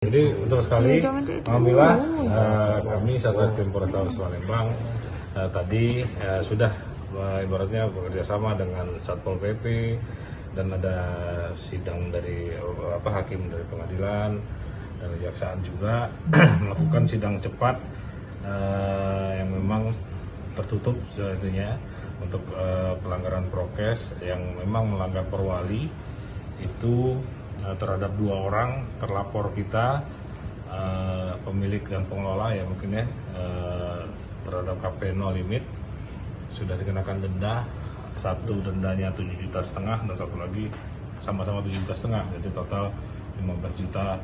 Jadi betul sekali, alhamdulillah kami Satreskrim Polrestabes Palembang tadi sudah ibaratnya bekerja sama dengan Satpol PP dan ada sidang dari hakim dari pengadilan dan kejaksaan juga melakukan sidang cepat yang memang tertutup intinya untuk pelanggaran prokes yang memang melanggar perwali itu terhadap 2 orang terlapor kita, pemilik dan pengelola ya mungkin ya, terhadap Cafe No Limit sudah dikenakan denda. Satu dendanya 7,5 juta dan satu lagi sama-sama 7,5 juta, jadi total 15 juta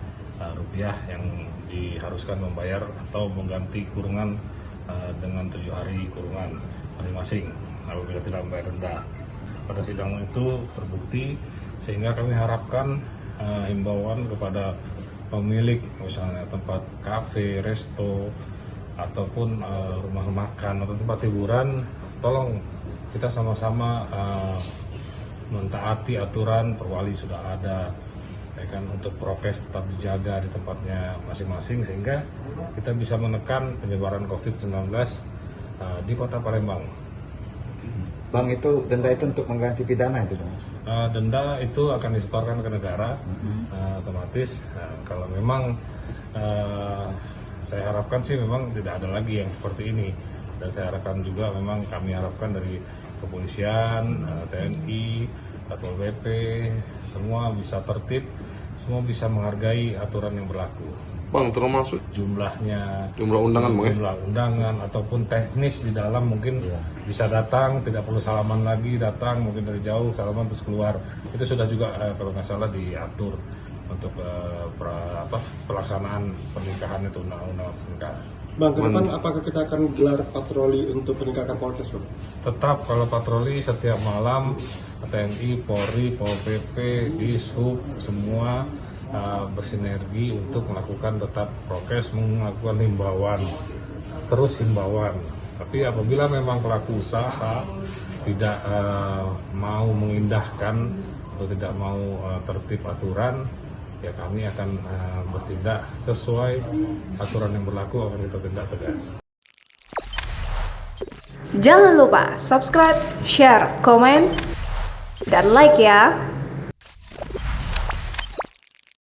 rupiah yang diharuskan membayar atau mengganti kurungan dengan 7 hari kurungan masing-masing apabila tidak membayar denda. Pada sidang itu terbukti, sehingga kami harapkan himbauan kepada pemilik misalnya tempat kafe, resto, ataupun rumah makan atau tempat hiburan, tolong kita sama-sama mentaati aturan perwali sudah ada, ya kan, untuk prokes tetap dijaga di tempatnya masing-masing sehingga kita bisa menekan penyebaran COVID-19 di Kota Palembang. Bang, itu denda itu untuk mengganti pidana itu, Bang? Denda itu akan disetorkan ke negara otomatis. Kalau memang saya harapkan sih memang tidak ada lagi yang seperti ini, dan saya harapkan juga memang kami harapkan dari kepolisian, TNI, Satpol PP, semua bisa tertib, semua bisa menghargai aturan yang berlaku. Bang, termasuk jumlah undangan, jumlah undangan ataupun teknis di dalam mungkin bisa datang, tidak perlu salaman lagi, datang mungkin dari jauh salaman terus keluar, itu sudah juga kalau nggak salah diatur untuk pelaksanaan pernikahan itu, undang-undang pernikahan. Bang, ke depan apakah kita akan gelar patroli untuk peningkatan prokes, Bang? Tetap kalau patroli setiap malam, TNI, Polri, Pol PP, Dishub, semua bersinergi untuk melakukan tetap prokes, melakukan himbauan, terus himbauan. Tapi apabila memang pelaku usaha tidak mau mengindahkan atau tidak mau tertib aturan, ya kami akan bertindak sesuai aturan yang berlaku, akan kita tindak tegas. Jangan lupa subscribe, share, komen, dan like ya.